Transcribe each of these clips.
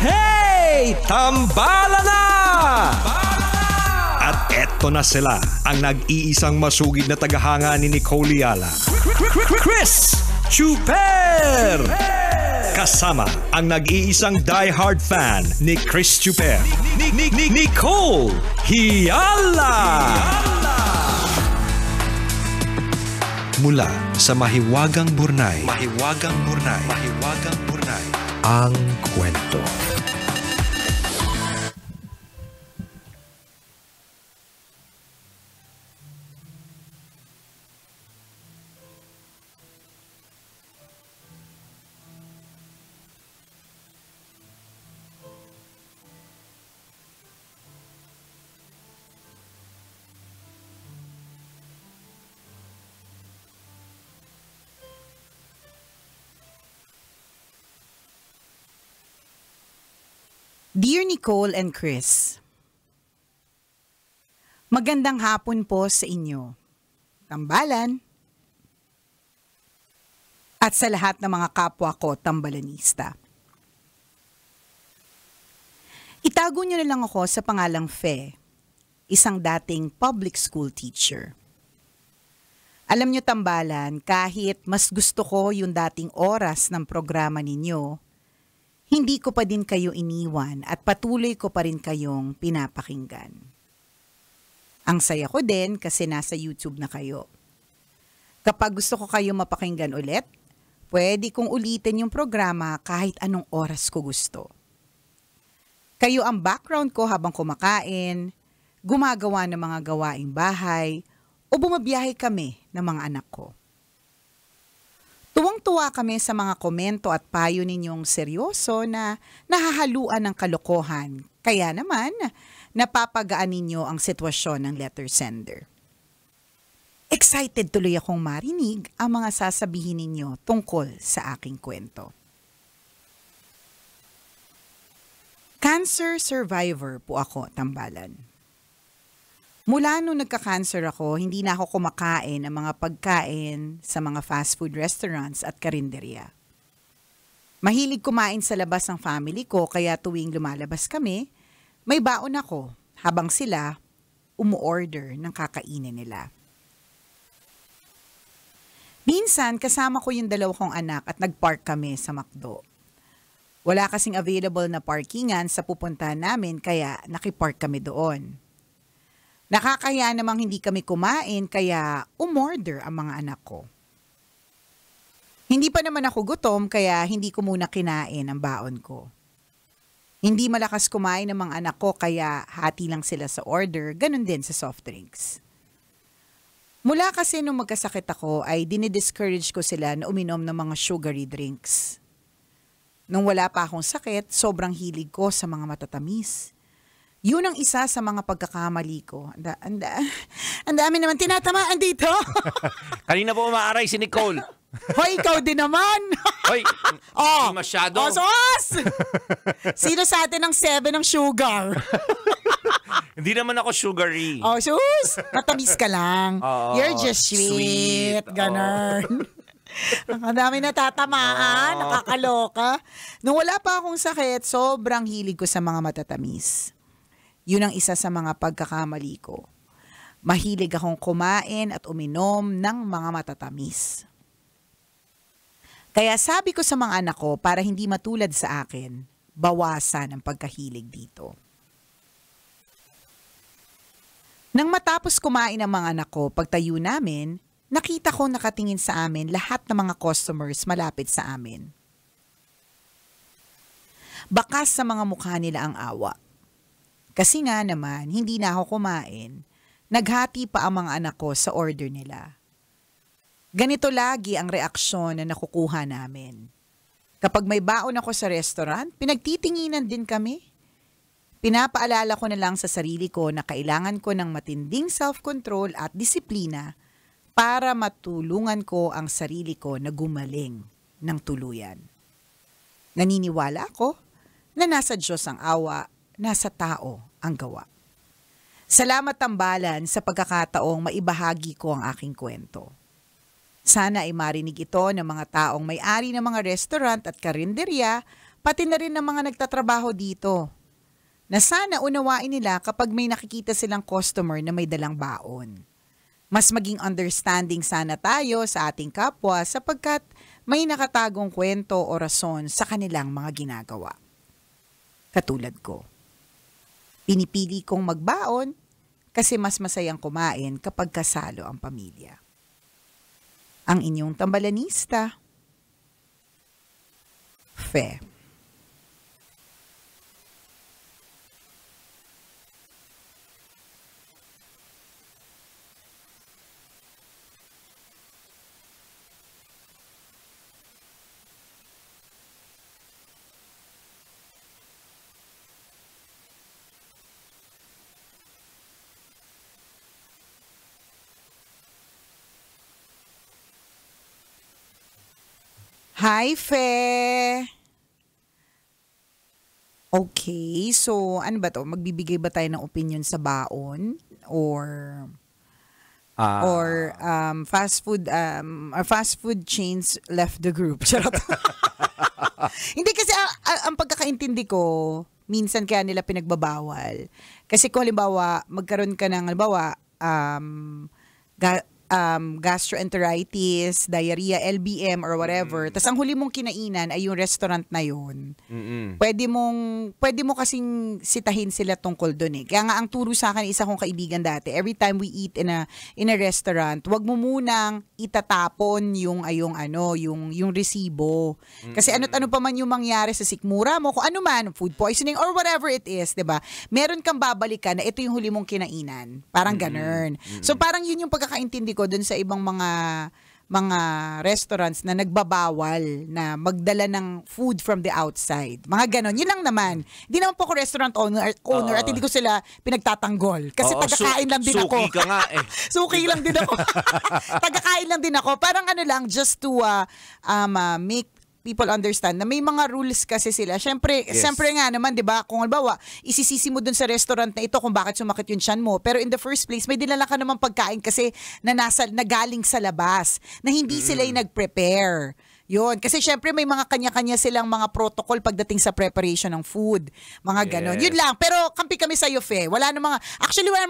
Hey! Tambala na! At eto na sila, ang nag-iisang masugid na tagahanga ni Nicole Yala. Chris Chuper! Kasama ang nag-iisang die-hard fan ni Chris Chuper, Nicole Yala! Mula sa Mahiwagang Burnay, ang kwento. Dear Nicole and Chris, magandang hapon po sa inyo, tambalan, at sa lahat ng mga kapwa ko tambalanista. Itago niyo na lang ako sa pangalang Fe, isang dating public school teacher. Alam niyo tambalan, kahit mas gusto ko yung dating oras ng programa ninyo, hindi ko pa din kayo iniwan at patuloy ko pa rin kayong pinapakinggan. Ang saya ko din kasi nasa YouTube na kayo. Kapag gusto ko kayo mapakinggan ulit, pwede kong ulitin yung programa kahit anong oras ko gusto. Kayo ang background ko habang kumakain, gumagawa ng mga gawaing bahay, o bumabiyahe kami ng mga anak ko. Tuwang-tuwa kami sa mga komento at payo ninyong seryoso na nahahaluan ng kalokohan. Kaya naman, napapagaan ninyo ang sitwasyon ng letter sender. Excited tuloy akong marinig ang mga sasabihin ninyo tungkol sa aking kwento. Cancer survivor po ako, tambalan. Mula nung nagka-cancer ako, hindi na ako kumakain ng mga pagkain sa mga fast food restaurants at karinderya. Mahilig kumain sa labas ng family ko kaya tuwing lumalabas kami, may baon ako habang sila umu-order ng kakainin nila. Minsan kasama ko yung 2 kong anak at nag-park kami sa McDo. Wala kasing available na parkingan sa pupuntahan namin kaya nakipark kami doon. Nakakaya namang hindi kami kumain kaya umorder ang mga anak ko. Hindi pa naman ako gutom kaya hindi ko muna kinain ang baon ko. Hindi malakas kumain ng mga anak ko kaya hati lang sila sa order, ganun din sa soft drinks. Mula kasi nung magkasakit ako ay dinidiscourage ko sila na uminom ng mga sugary drinks. Nung wala pa akong sakit, sobrang hilig ko sa mga matatamis. Yun ang isa sa mga pagkakamali ko. Ang dami naman tinatamaan dito. Kanina po umaaray si Nicole. Hoy, ikaw din naman. Hoy, hindi masyado. Sos! Sino sa atin ang 7 ng sugar? Hindi naman ako sugary. Oh, sus! Matamis ka lang. You're just sweet. Ganon. Ang dami natatamaan, nakakaloka. Nung wala pa akong sakit, sobrang hilig ko sa mga matatamis. Yun ang isa sa mga pagkakamali ko. Mahilig akong kumain at uminom ng mga matatamis. Kaya sabi ko sa mga anak ko para hindi matulad sa akin, bawasan ang pagkahilig dito. Nang matapos kumain ang mga anak ko, pagtayo namin, nakita ko nakatingin sa amin lahat ng mga customers malapit sa amin. Bakas sa mga mukha nila ang awa. Kasi nga naman, hindi na ako kumain. Naghati pa ang mga anak ko sa order nila. Ganito lagi ang reaksyon na nakukuha namin. Kapag may baon ako sa restaurant, pinagtitinginan din kami. Pinapaalala ko na lang sa sarili ko na kailangan ko ng matinding self-control at disiplina para matulungan ko ang sarili ko na gumaling ng tuluyan. Naniniwala ako na nasa Diyos ang awa, nasa tao ang gawa. Salamat tambalan sa pagkakataong maibahagi ko ang aking kwento. Sana ay marinig ito ng mga taong may-ari ng mga restaurant at karinderya pati na rin ng mga nagtatrabaho dito, na sana unawain nila kapag may nakikita silang customer na may dalang baon. Mas maging understanding sana tayo sa ating kapwa sapagkat may nakatagong kwento o rason sa kanilang mga ginagawa. Katulad ko, pinipili kong magbaon kasi mas masayang kumain kapag kasalo ang pamilya. Ang inyong tambalanista, Fe. Hi, Fe! Okay, so ano ba to? Magbibigay ba tayo ng opinion sa baon? Or fast food chains left the group? Charot. Hindi kasi ang pagkakaintindi ko, minsan kaya nila pinagbabawal. Kasi kung halimbawa, magkaroon ka ng halimbawa, gastroenteritis, diarrhea, LBM or whatever. Tas ang huli mong kinainan ay yung restaurant na yun. Pwede mo kasing sitahin sila tungkol doon eh. Kaya nga ang turo sa akin isa kong kaibigan dati, every time we eat in a restaurant, wag mo munang itatapon yung resibo. Kasi ano pa man yung mangyari sa sikmura mo, kung ano man, food poisoning or whatever it is, 'di ba? Meron kang babalikan na ito yung huli mong kinainan. Parang ganun. So parang yun yung pagkakaintindi ko dun sa ibang mga restaurants na nagbabawal na magdala ng food from the outside. Mga ganon. Yun lang naman. Hindi naman po ako restaurant owner at hindi ko sila pinagtatanggol. Kasi tagakain lang din ako. Suki ka nga eh. Suki lang din ako. Tagakain lang din ako. Parang ano lang, just to make people understand na may mga rules kasi sila. Siyempre nga naman, 'di ba? Kung halimbawa, isisisi mo dun sa restaurant na ito kung bakit sumakit yung tiyan mo. Pero in the first place, may dinala ka naman pagkain kasi na galing sa labas, na hindi sila yung nag-prepare. Yun. Kasi syempre may mga kanya-kanya silang mga protocol pagdating sa preparation ng food. Mga ganon. Yun lang. Pero kampi kami sa Fe. Wala namang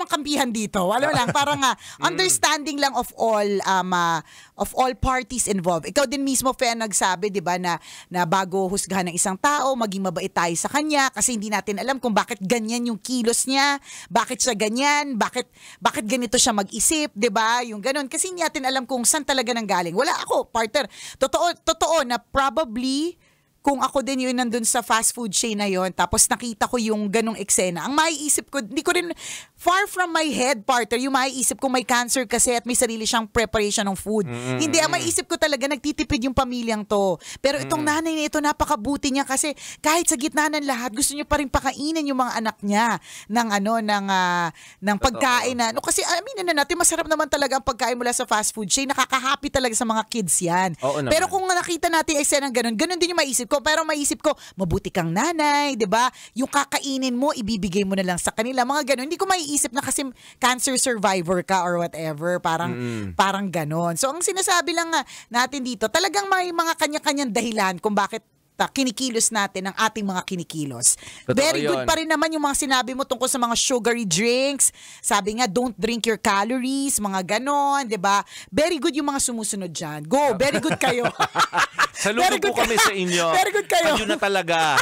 kampihan dito. Wala lang. Parang understanding lang of all parties involved. Ikaw din mismo, Fe, nagsabi, di ba, na bago husgahan ng isang tao, maging mabait tayo sa kanya kasi hindi natin alam kung bakit ganyan yung kilos niya, bakit siya ganyan, bakit ganito siya mag-isip, di ba? Yung ganon. Kasi hindi natin alam kung saan talaga nang galing. Wala ako, partner. Totoo na probably kung ako din yun nandun sa fast food chain na yun, tapos nakita ko yung ganong eksena, ang maiisip ko, hindi ko rin, far from my head, partner, yung maiisip ko may cancer kasi at may sarili siyang preparation ng food. Hindi, ang maiisip ko talaga, nagtitipid yung pamilyang to. Pero itong nanay na ito, napakabuti niya kasi kahit sa gitna ng lahat, gusto niya pa rin pakainin yung mga anak niya ng pagkain na, kasi aminin na natin, masarap naman talaga ang pagkain mula sa fast food chain, nakaka-happy talaga sa mga kids yan. Pero kung nakita natin eksena ng ganun din yung maiisip ko. Pero maisip ko, mabuti kang nanay, 'di ba? Yung kakainin mo, ibibigay mo na lang sa kanila, mga ganun. Hindi ko maiisip na kasi cancer survivor ka or whatever, parang ganun. So ang sinasabi lang natin dito, talagang may mga kanya-kanyang dahilan kung bakit kinikilos natin ang ating mga kinikilos. Totoo Very good yun. pa rin naman yung mga sinabi mo tungkol sa mga sugary drinks. Sabi nga, don't drink your calories, mga ganon, 'di ba? Very good yung mga sumusunod dyan. Go, very good kayo. Saludo po kami sa inyo. Very good kayo. Kayo na talaga.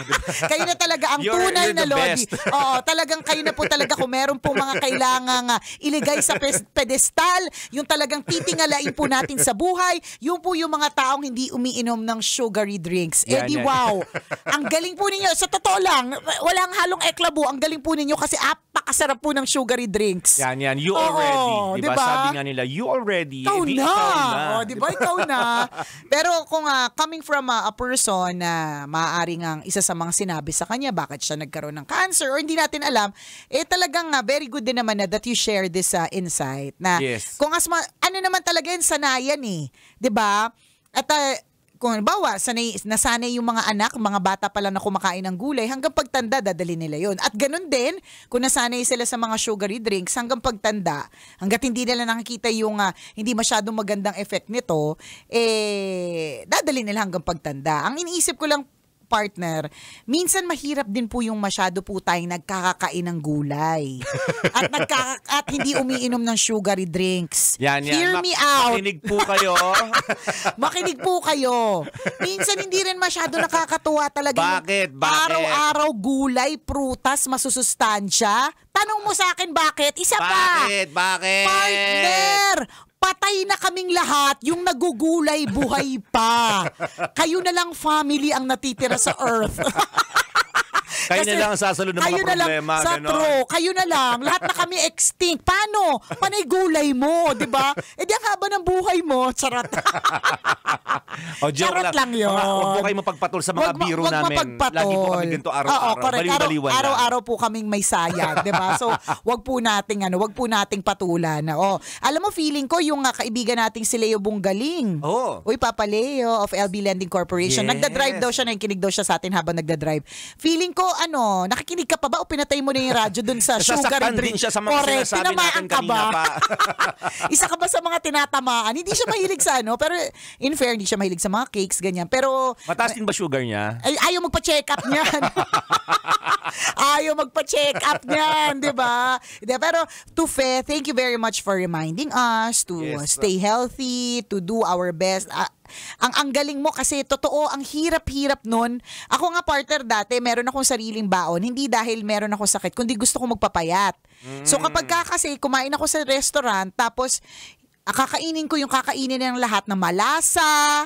Kayo na talaga ang You're tunay na the lodi. best. Oo, talagang kayo na po talaga kung meron po mga kailangang iligay sa pedestal, yung talagang titingalain po natin sa buhay, yung po yung mga taong hindi umiinom ng sugary drinks. Wow. Ang galing po ninyo. Sa totoo lang, walang halong eklabo. Ang galing po ninyo kasi apakasarap po ng sugary drinks. Yan. You already. Diba? Diba? Sabi nga nila, you already. Ikaw Ikaw na. Diba? Ikaw na. Pero kung coming from a person na maaaring ang isa sa mga sinabi sa kanya, bakit siya nagkaroon ng cancer or hindi natin alam, talagang very good din naman na that you share this insight. Na kung ano naman talaga yun, sanayan eh. Diba? At kung halimbawa, nasanay yung mga anak, mga bata pa lang na kumakain ng gulay, hanggang pagtanda, dadali nila yon. At ganun din, kung nasanay sila sa mga sugary drinks, hanggang pagtanda, hanggat hindi nila nakikita yung hindi masyadong magandang effect nito, dadali nila hanggang pagtanda. Ang iniisip ko lang, partner, minsan mahirap din po yung masyado po tayong nagkakakain ng gulay. at hindi umiinom ng sugary drinks. Yan. Hear me out. Makinig po kayo. Makinig po kayo. Minsan hindi rin masyado nakakatuwa talaga. Bakit? Araw-araw gulay, prutas, masusustansya. Tanong mo sa akin bakit? Isa pa. Bakit? Partner! Patay na kaming lahat, yung nagugulay buhay pa. Kayo na lang family ang natitira sa earth. Kayo na lang ang sasalud ng mga problema. Kayo na lang. Lahat na kami extinct. Paano? Panay gulay mo, di ba? Eh di ang haba ng buhay mo. Charot. Joke Charot lang yun. Huwag po kayo mapagpatol sa mga biro namin. Lagi po kami ganito araw-araw. Araw-araw po kaming may sayad, di ba? So, wag po nating patulan. Alam mo, feeling ko yung kaibigan nating si Leo Bunggaling. Uy, Papa Leo of LB Lending Corporation. Yes. Nagda-drive daw siya, nakikinig daw siya sa atin habang nagda-drive. Feeling ko, nakikinig ka pa ba o pinatay mo na yung radyo dun sa sugar drink? Din siya sa mga sinasabi natin kanina pa. Isa ka ba sa mga tinatamaan? Hindi siya mahilig sa pero in fair, hindi siya mahilig sa mga cakes, ganyan. Pero mataas din ba sugar niya? Ay, ayaw magpa-check up niyan. Ayaw magpa-check up niyan, di ba? Pero to Fe, thank you very much for reminding us to stay healthy, to do our best. Ang galing mo kasi totoo, ang hirap-hirap nun. Ako nga partner dati, meron akong sariling baon. Hindi dahil meron ako sakit, kundi gusto ko magpapayat. So kapag kasi kumain ako sa restaurant, tapos kakainin ko yung kakainin ng lahat na malasa,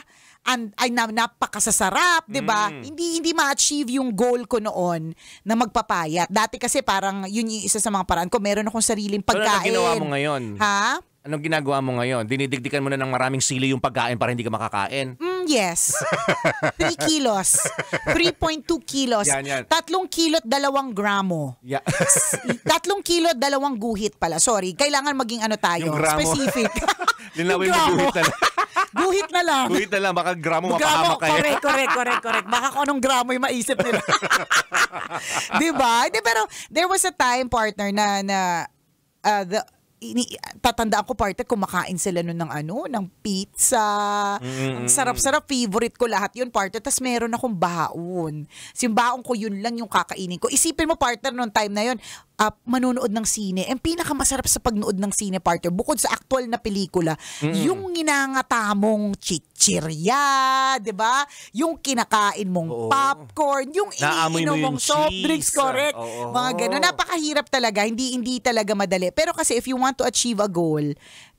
ay napakasasarap, 'di ba? Hindi ma-achieve yung goal ko noon na magpapayat. Dati kasi parang yun yung isa sa mga paraan ko, meron akong sariling pagkain. So, ano ginawa mo ngayon? Ha? Anong ginagawa mo ngayon? Dinidigdikan mo na ng maraming sili yung pagkain para hindi ka makakain? Yes. 3 kilos. 3.2 kilos. Yan. 3 kilo at 2 gramo. 3 kilo at 2 guhit pala. Sorry, kailangan maging tayo. Yung gramo. Specific. Linawin mo guhit na lang. Guhit na lang. Guhit na lang, baka gramo mapahamak kayo. Correct. Baka kung anong gramo yung maisip nila. Diba? Pero there was a time, partner, na tatandaan ko partner, kumakain sila nun ng pizza. Ang sarap-sarap, favorite ko lahat yun, partner. Tapos meron akong baon. Yung baon ko, yun lang yung kakainin ko. Isipin mo, partner, nung time na yun, manunood ng sine. Ang pinakamasarap sa pagnood ng sine, partner, bukod sa actual na pelikula, yung ginangatamong chichirya, di ba? Yung kinakain mong popcorn, yung iniinom mong soft drinks, correct? Mga gano'n. Napakahirap talaga. Hindi talaga madali. Pero kasi if you want to achieve a goal,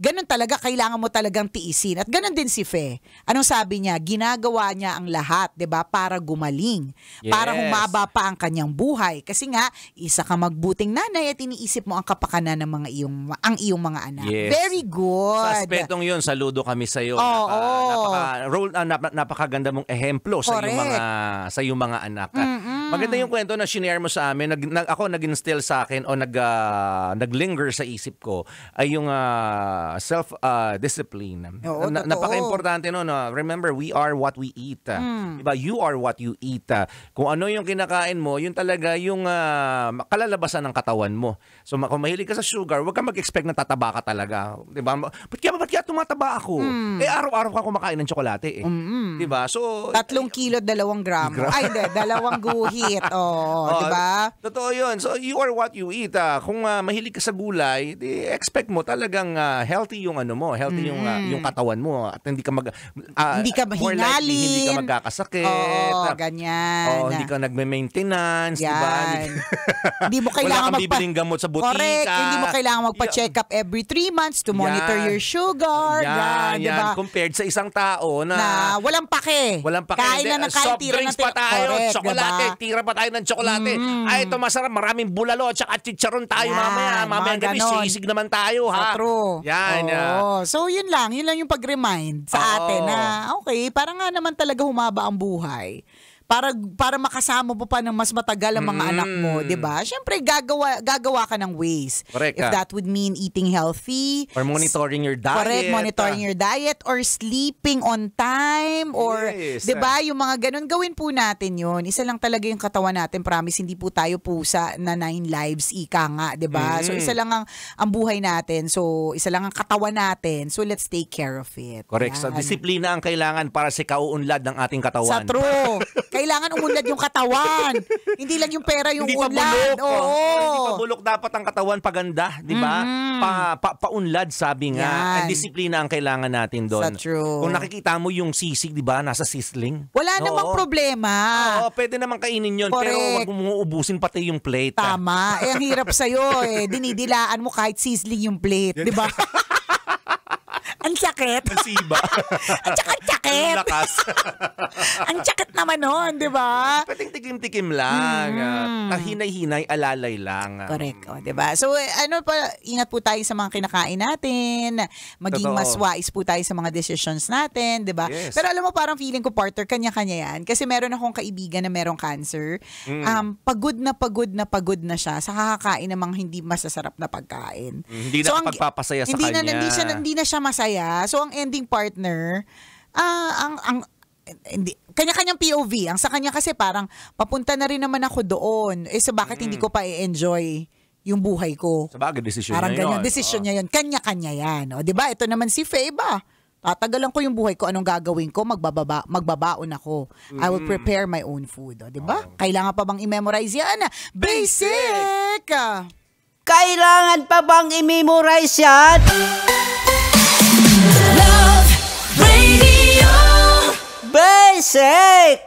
ganun talaga, kailangan mo talagang tiisin. At ganun din si Fe. Anong sabi niya? Ginagawa niya ang lahat, 'di ba? Para gumaling. Para humaba pa ang kanyang buhay. Kasi nga, isa ka magbuting nanay at iniisip mo ang kapakanan ng iyong mga anak. Yes. Very good. Sa aspetong 'yun, saludo kami sa iyo. Napakaganda mong ehemplo sa iyong mga anak. Maganda yung kwento na shinare mo sa amin. Ako nag-instill sa akin o naglinger sa isip ko ay yung self-discipline. Napaka-importante no. Remember, we are what we eat. Diba? You are what you eat. Kung ano yung kinakain mo, yun talaga yung kalalabasan ng katawan mo. So kung mahilig ka sa sugar, huwag ka mag-expect na tataba ka talaga. Diba? Ba't kaya tumataba ako? Araw-araw ka kumakain ng tsokolate. Diba? So 3 kilo, 2 gramo. Ay, 2 guhit. Diba? Totoo yun. So you are what you eat. Kung mahilig ka sa gulay, expect mo talagang healthy yung healthy yung katawan mo at hindi ka hindi ka mahingalin, hindi ka magkakasakit. Ganyan. Hindi ka nagme-maintenance, di ba? Hindi mo kailangan wala kang bibiling gamot sa butika. Correct. Hindi mo kailangan magpa-check up every 3 months to monitor your sugar. Diba? Compared sa isang tao na walang pake. Kain na ng soft drinks pa tayo, tsokolate, tira pa tayo ng tsokolate. Ay, ito masarap, maraming bulalo, tsaka chicharon tayo mamaya. Mamaya gabi, sisig naman tayo, ha? True. So, yun lang yung pag-remind sa atin na, okay, para nga naman talaga humaba ang buhay. Para makasama mo pa ng mas matagal ang mga anak mo, 'di ba? Syempre gagawa ka ng ways. Correct. If that would mean eating healthy or monitoring your diet. Correct, monitoring your diet or sleeping on time or 'di ba, yung mga ganun gawin po natin 'yon. Isa lang talaga yung katawan natin, promise, hindi po tayo pusa na 9 lives ika nga, 'di ba? So isa lang ang buhay natin. So isa lang ang katawan natin. So let's take care of it. Correct. So disiplina ang kailangan para sa kauunlad ng ating katawan. Sa true. Kailangan umunlad yung katawan. Hindi lang yung pera yung Hindi pa unlad. bulok. Oo. Hindi pa bulok. Dapat ang katawan paganda, di ba? Paunlad, sabi nga. Yan. Ang disiplina ang kailangan natin doon. Sa true. Kung nakikita mo yung sisig, di ba? Nasa sizzling. Wala namang problema. Oo, pwede naman kainin yun. Correct. Pero wag mo ubusin pati yung plate. Tama. Ang hirap sa'yo eh. Dinidilaan mo kahit sizzling yung plate. Di ba? Ang sakit. Ang siba. At saka ang sakit. Ang lakas. Ang sakit naman nun, di ba? Pwedeng tikim-tikim lang. Hinay-hinay, alalay lang. Correct. O, diba? So, ingat po tayo sa mga kinakain natin. Maging Totoo. mas wise po tayo sa mga decisions natin, diba? Yes. Pero alam mo, parang feeling ko, partner, kanya-kanya yan. Kasi meron akong kaibigan na merong cancer. Pagod na siya sa kakakain ng mga hindi masasarap na pagkain. Hindi na pagpapasaya sa kanya. Hindi na siya masaya. So, ang ending partner, hindi, kanya-kanyang POV. Ang sa kanya kasi parang papunta na rin naman ako doon. So bakit hindi ko pa i-enjoy yung buhay ko? Sa bagay, desisyon Parang niya ganyan, yun. desisyon niya yun. Kanya-kanya yan. O, diba? Ito naman si Faye ba? Tatagalan ko yung buhay ko. Anong gagawin ko? Magbabaon ako. I will prepare my own food. O, diba? Kailangan pa bang i-memorize yan? Basic! Kailangan pa bang i-memorize yan? Love Radio. Basic!